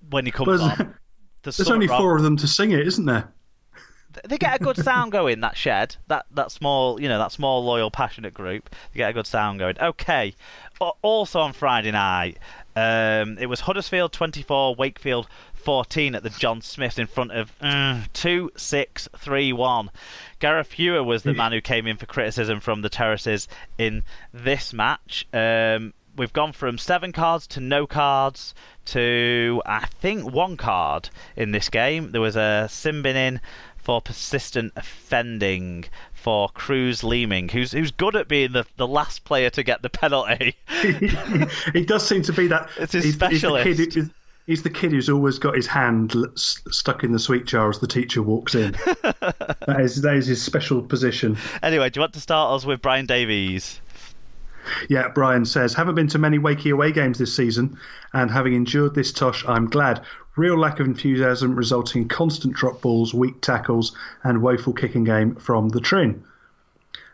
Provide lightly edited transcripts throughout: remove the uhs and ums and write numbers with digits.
when he comes But on. There's there's something only wrong. four of them to sing it, isn't there? They get a good sound going. That shed, that small, that small, loyal, passionate group. They get a good sound going. Okay. Also on Friday night, it was Huddersfield 24, Wakefield 14 at the John Smiths in front of 2-6-3-1. Gareth Hewer was the man who came in for criticism from the terraces in this match. We've gone from 7 cards to no cards to, I think, 1 card in this game. There was a sin bin in for persistent offending for Cruz Leeming, who's good at being the last player to get the penalty. He does seem to be that. It's his specialist. He's the kid who's always got his hand stuck in the sweet jar as the teacher walks in. that is his special position. Anyway, do you want to start us with Brian Davies? Yeah, Brian says, haven't been to many Wakey away games this season, and having endured this tosh, I'm glad. Real lack of enthusiasm resulting in constant drop balls, weak tackles, and woeful kicking game from the Trin.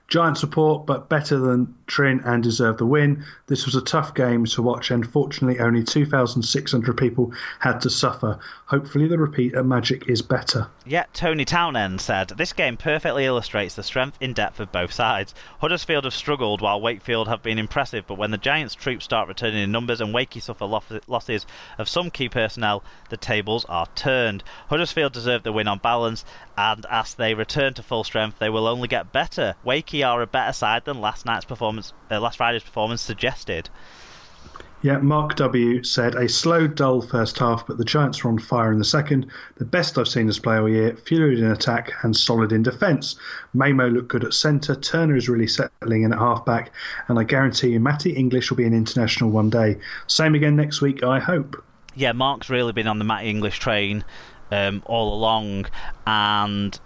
Giant support, but better than Trin and deserved the win. This was a tough game to watch, and fortunately only 2,600 people had to suffer. Hopefully the repeat at Magic is better. Yeah, Tony Townend said, this game perfectly illustrates the strength in depth of both sides. Huddersfield have struggled while Wakefield have been impressive, but when the Giants' troops start returning in numbers and Wakey suffer losses of some key personnel, the tables are turned. Huddersfield deserve the win on balance, and as they return to full strength, they will only get better. Wakey are a better side than last Friday's performance suggested. Yeah, Mark W. said, a slow, dull first half, but the Giants were on fire in the second. The best I've seen us play all year, fluid in attack and solid in defence. Mamo looked good at centre, Turner is really settling in at half-back, and I guarantee you Matty English will be an international one day. Same again next week, I hope. Yeah, Mark's really been on the Matty English train all along, and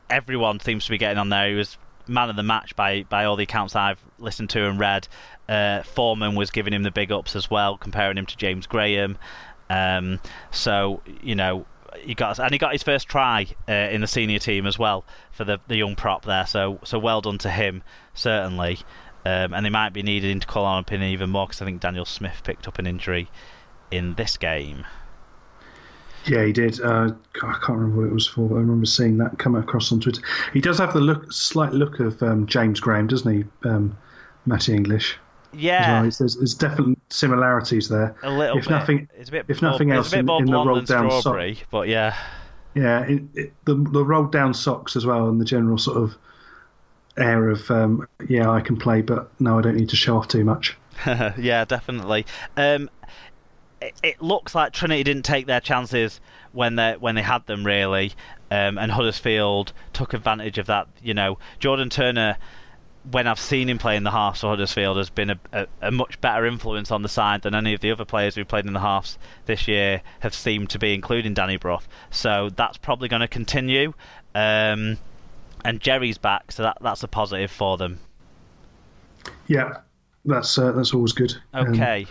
everyone seems to be getting on there. He was man of the match by all the accounts I've listened to and read. Foreman was giving him the big ups as well, comparing him to James Graham. So he got his first try in the senior team as well for the young prop there. So well done to him, certainly. And they might be needing to call on him even more because I think Daniel Smith picked up an injury in this game. Yeah, he did. I can't remember what it was for, but I remember seeing that come across on Twitter. He does have the slight look of James Graham, doesn't he, Matty English? Yeah, well. There's definite similarities there. A little if bit. Nothing, it's a bit if more, nothing else, it's a bit in more the blonde rolled than down strawberry, but yeah. Yeah, the rolled down socks as well, and the general sort of air of I can play, but no, I don't need to show off too much. Yeah, definitely. It looks like Trinity didn't take their chances when they had them really, and Huddersfield took advantage of that. Jordan Turner, when I've seen him play in the halves for Huddersfield, has been a much better influence on the side than any of the other players who played in the halves this year have seemed to be, including Danny Brough. So that's probably going to continue. And Jerry's back, so that's a positive for them. Yeah, that's always good. Okay.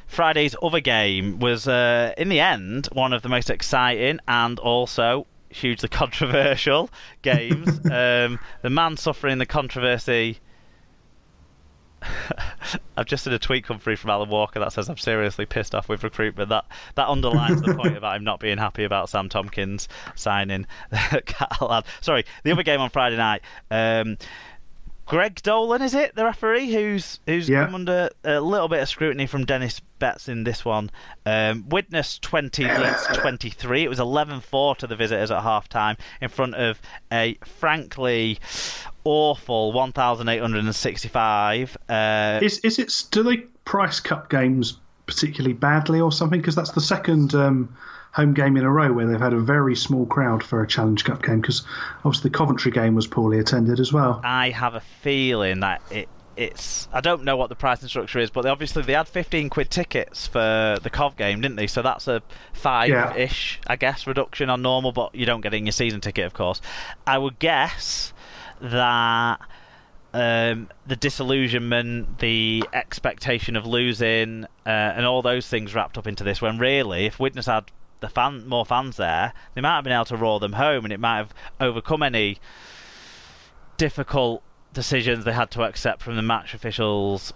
Friday's other game was, in the end, one of the most exciting and also hugely controversial games. The man suffering the controversy... I've just seen a tweet come through from Alan Walker that says I'm seriously pissed off with recruitment. That underlines the point about him not being happy about Sam Tompkins signing Catalan. Sorry, the other game on Friday night... Greg Dolan, is it, the referee, who's come under a little bit of scrutiny from Dennis Betts in this one. Widnes 20 leads 23. It was 11-4 to the visitors at half-time in front of a frankly awful 1,865. Is it? Do they price cup games particularly badly or something? Because that's the second home game in a row where they've had a very small crowd for a Challenge Cup game, because obviously the Coventry game was poorly attended as well. I have a feeling that it's... I don't know what the pricing structure is, but they had 15 quid tickets for the Cov game, didn't they? So that's a 5-ish, I guess, reduction on normal, but you don't get it in your season ticket, of course. I would guess that the disillusionment, the expectation of losing, and all those things wrapped up into this, when really, if Widnes had more fans there, they might have been able to roar them home, and it might have overcome any difficult decisions they had to accept from the match officials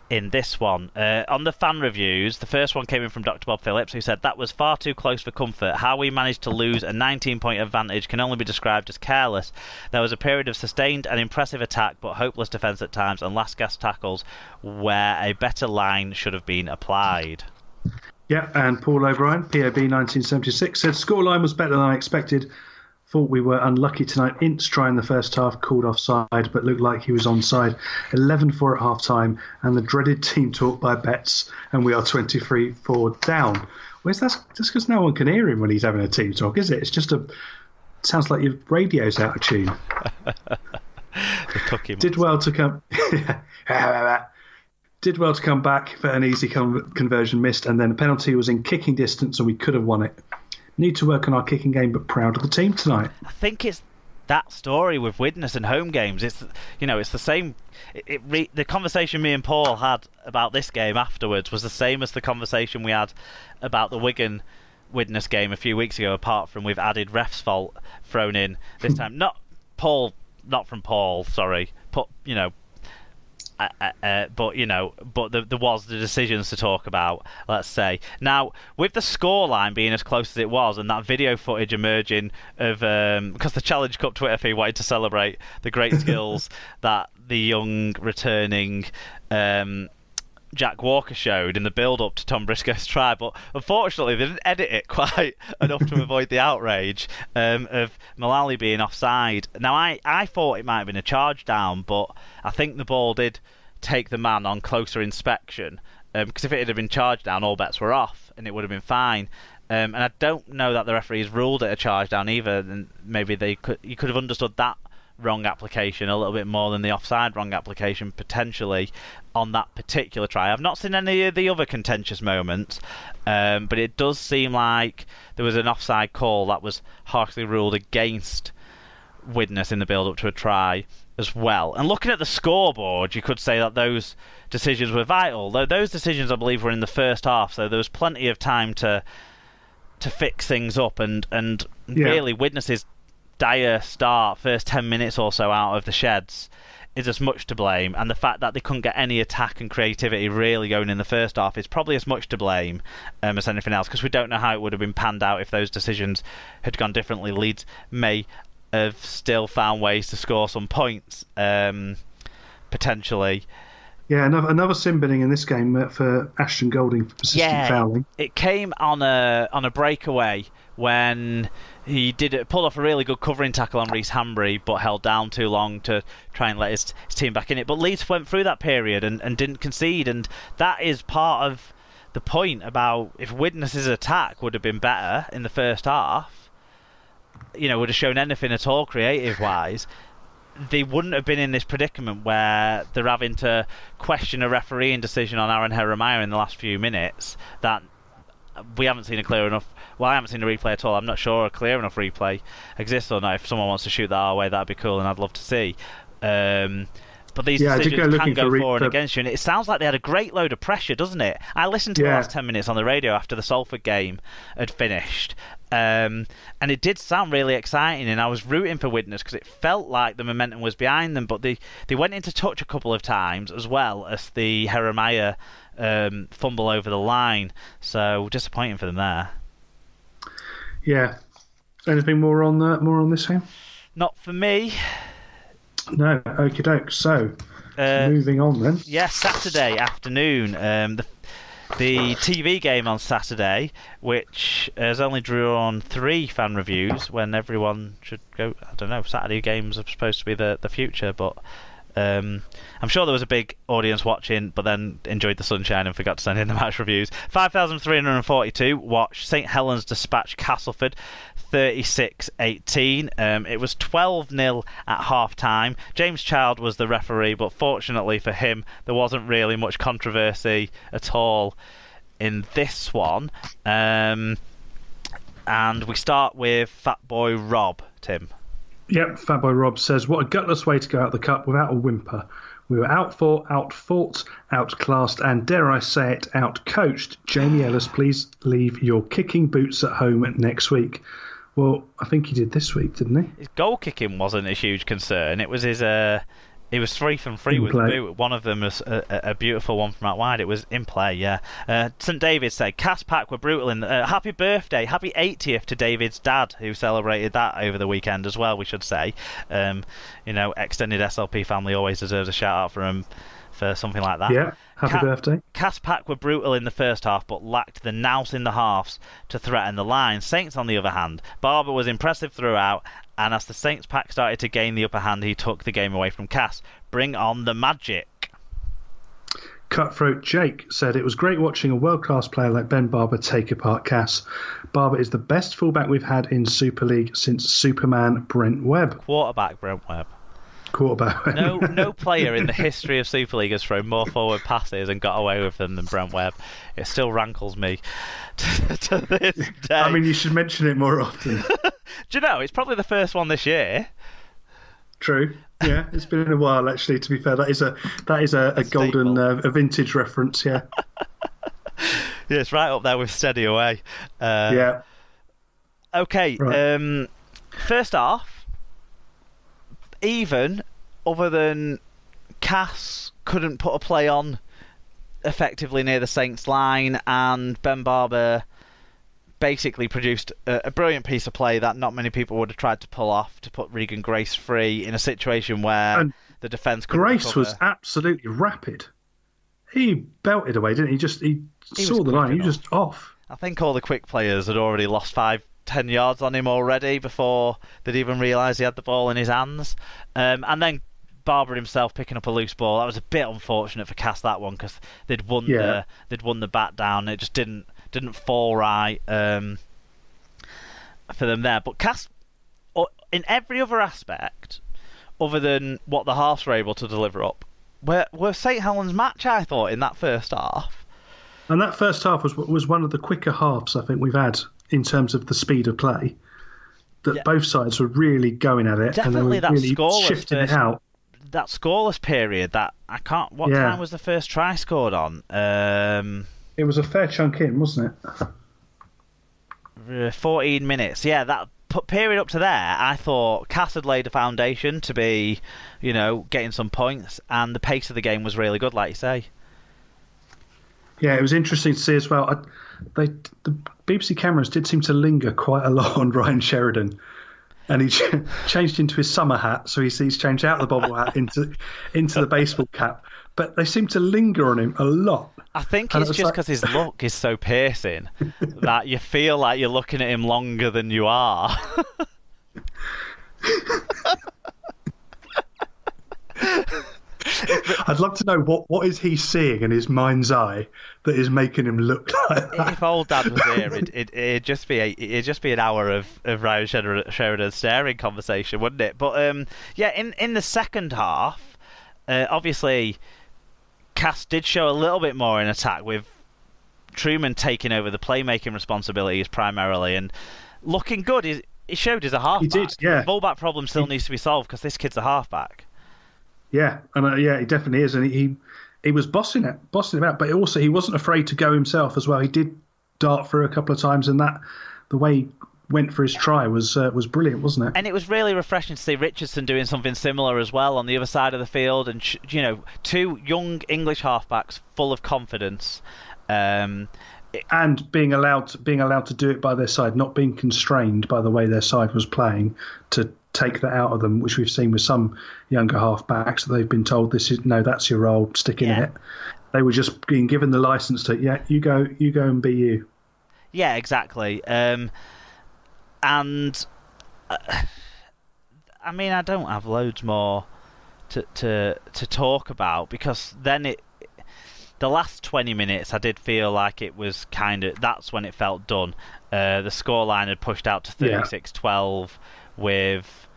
in this one. On the fan reviews, the first one came in from Dr. Bob Phillips, who said, "That was far too close for comfort. How we managed to lose a 19-point advantage can only be described as careless. There was a period of sustained and impressive attack, but hopeless defence at times, and last gasp tackles where a better line should have been applied." Yeah, and Paul O'Brien, POB 1976, said, "Scoreline was better than I expected. Thought we were unlucky tonight. Ince trying the first half, called offside, but looked like he was onside. 11-4 at half-time, and the dreaded team talk by Betts, and we are 23-4 down." Where's that? Just because no one can hear him when he's having a team talk, is it? It's just sounds like your radio's out of tune. Did well to come... Did well to come back, but an easy conversion missed, and then a penalty was in kicking distance, and we could have won it. Need to work on our kicking game, but proud of the team tonight. I think it's that story with Widnes and home games. It's the same. The conversation me and Paul had about this game afterwards was the same as the conversation we had about the Wigan Widnes game a few weeks ago. Apart from we've added ref's fault thrown in this time. Not from Paul. Sorry, but there was the decisions to talk about, let's say. Now, with the scoreline being as close as it was, and that video footage emerging of because the Challenge Cup Twitter feed wanted to celebrate the great skills that the young returning Jack Walker showed in the build-up to Tom Briscoe's try, but unfortunately they didn't edit it quite enough to avoid the outrage of Mullally being offside. Now, I thought it might have been a charge down, but I think the ball did take the man on closer inspection, because if it had been charged down, all bets were off, and it would have been fine. And I don't know that the referees ruled it a charge down either, and maybe you could have understood that wrong application a little bit more than the offside wrong application potentially on that particular try. I've not seen any of the other contentious moments, but it does seem like there was an offside call that was harshly ruled against Widnes in the build-up to a try as well. And looking at the scoreboard, you could say that those decisions were vital, though those decisions I believe were in the first half, so there was plenty of time to fix things up, and really Widnes's dire start, first 10 minutes or so out of the sheds, is as much to blame, and the fact that they couldn't get any attack and creativity really going in the first half is probably as much to blame as anything else, because we don't know how it would have been panned out if those decisions had gone differently. Leeds may have still found ways to score some points, potentially. Yeah, another sin binning in this game for Ashton Golding for persistent fouling. It came on a breakaway when he pulled off a really good covering tackle on Reece Hambry, but held down too long to try and let his team back in it. But Leeds went through that period and didn't concede, and that is part of the point about if Widnes' attack would have been better in the first half, would have shown anything at all creative-wise, they wouldn't have been in this predicament where they're having to question a refereeing decision on Aaron Jeremiah in the last few minutes that we haven't seen a clear enough... Well, I haven't seen a replay at all. I'm not sure a clear enough replay exists or not. If someone wants to shoot that our way, that'd be cool, and I'd love to see. But these decisions can go for and against you, and it sounds like they had a great load of pressure, doesn't it? I listened to the last 10 minutes on the radio after the Salford game had finished, and it did sound really exciting, and I was rooting for Widnes because it felt like the momentum was behind them, but they went into touch a couple of times as well as the Jeremiah fumble over the line, so disappointing for them there. Yeah. Anything more on this game? Not for me. No, okie doke. So, moving on then. Yeah, Saturday afternoon. The TV game on Saturday, which has only drawn 3 fan reviews when everyone should go. I don't know. Saturday games are supposed to be the future, but I'm sure there was a big audience watching, but then enjoyed the sunshine and forgot to send in the match reviews. 5,342 watched St Helens dispatch Castleford 36-18. It was 12-0 at half-time. James Child was the referee, but fortunately for him, there wasn't really much controversy at all in this one. And we start with Fat Boy Rob, Tim. Yep, Fatboy Rob says, "What a gutless way to go out the cup without a whimper. We were outfought, outclassed, and dare I say it, outcoached. Jamie Ellis, please leave your kicking boots at home next week." Well, I think he did this week, didn't he? His goal kicking wasn't a huge concern. It was his He was 3 from 3 with the boot. One of them was a beautiful one from out wide. It was in play, yeah. St David's said, Cass Pack were brutal. Happy birthday, happy 80th to David's dad, who celebrated that over the weekend as well, we should say. Extended SLP family always deserves a shout-out for something like that. Yeah, happy birthday. Cass Pack were brutal in the first half, but lacked the nous in the halves to threaten the line. Saints, on the other hand, Barber was impressive throughout, and as the Saints pack started to gain the upper hand, he took the game away from Cass. Bring on the magic. Cutthroat Jake said, it was great watching a world-class player like Ben Barber take apart Cass. Barber is the best fullback we've had in Super League since Superman Brent Webb. Quarterback Brent Webb. Quarterback. No player in the history of Super League has thrown more forward passes and got away with them than Brent Webb. It still rankles me to this day. I mean, you should mention it more often. Do you know, it's probably the first one this year. True. Yeah, it's been a while actually. To be fair, that is a golden a vintage reference. Yeah. Yeah, it's right up there with Steady Away. Yeah. Okay. Right. First off, even other than Cass couldn't put a play on effectively near the Saints line, and Ben Barber basically produced a brilliant piece of play that not many people would have tried to pull off to put Regan Grace free in a situation where the defence couldn't Grace recover. Was absolutely rapid. He belted away, didn't he? He saw the line. He was just off. I think all the quick players had already lost 5-10 yards on him already before they'd even realised he had the ball in his hands. And then Barber himself picking up a loose ball. That was a bit unfortunate for Cass, that one, because they'd won the bat down. It just didn't fall right for them there. But Cass, in every other aspect, other than what the halves were able to deliver up, were St Helens' match, I thought, in that first half. And that first half was one of the quicker halves I think we've had in terms of the speed of play. That both sides were really going at it, definitely, and they were really shifting it out. That scoreless period, that I can't. What time was the first try scored on? It was a fair chunk in, wasn't it? 14 minutes. Yeah, that period up to there, I thought Cass had laid a foundation to be, getting some points, and the pace of the game was really good, like you say. Yeah, it was interesting to see as well. The BBC cameras did seem to linger quite a lot on Ryan Sheridan. And he changed into his summer hat, so he's changed out the bobble hat into the baseball cap. But they seem to linger on him a lot. I think it's just because his look is so piercing that you feel like you're looking at him longer than you are. I'd love to know what is he seeing in his mind's eye that is making him look like that. If old Dad was here, it'd just be an hour of Ryan Sheridan staring conversation, wouldn't it? But in the second half, obviously, Cass did show a little bit more in attack, with Truman taking over the playmaking responsibilities primarily and looking good. He showed as a halfback. He did, yeah. The fullback problem still needs to be solved because this kid's a halfback. Yeah, and he definitely is, and he was bossing it out, but also he wasn't afraid to go himself as well. He did dart through a couple of times, and the way he went for his try was brilliant, wasn't it? And it was really refreshing to see Richardson doing something similar as well on the other side of the field, and two young English halfbacks full of confidence. And being allowed to do it by their side, not being constrained by the way their side was playing, to take that out of them, which we've seen with some younger halfbacks. They've been told that's your role, stick in it. They were just being given the license to you go and be you. Yeah, exactly. I mean, I don't have loads more to talk about, because then the last 20 minutes I did feel like it was that's when it felt done. The scoreline had pushed out to 36-12 with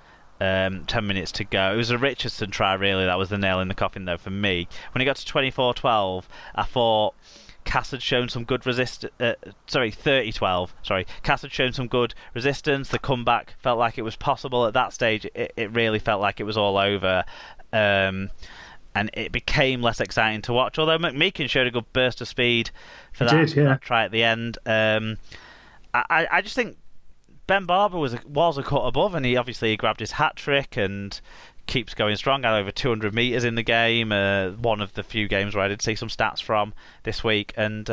10 minutes to go. It was a Richardson try, really, that was the nail in the coffin though for me. When it got to 24-12, I thought Cass had shown some good 30-12. Sorry, Cass had shown some good resistance. The comeback felt like it was possible at that stage. It really felt like it was all over. And it became less exciting to watch. Although McMeekin showed a good burst of speed for that try at the end. I just think Ben Barber was a cut above, and he obviously grabbed his hat trick and keeps going strong. Had over 200 metres in the game. One of the few games where I did see some stats from this week, and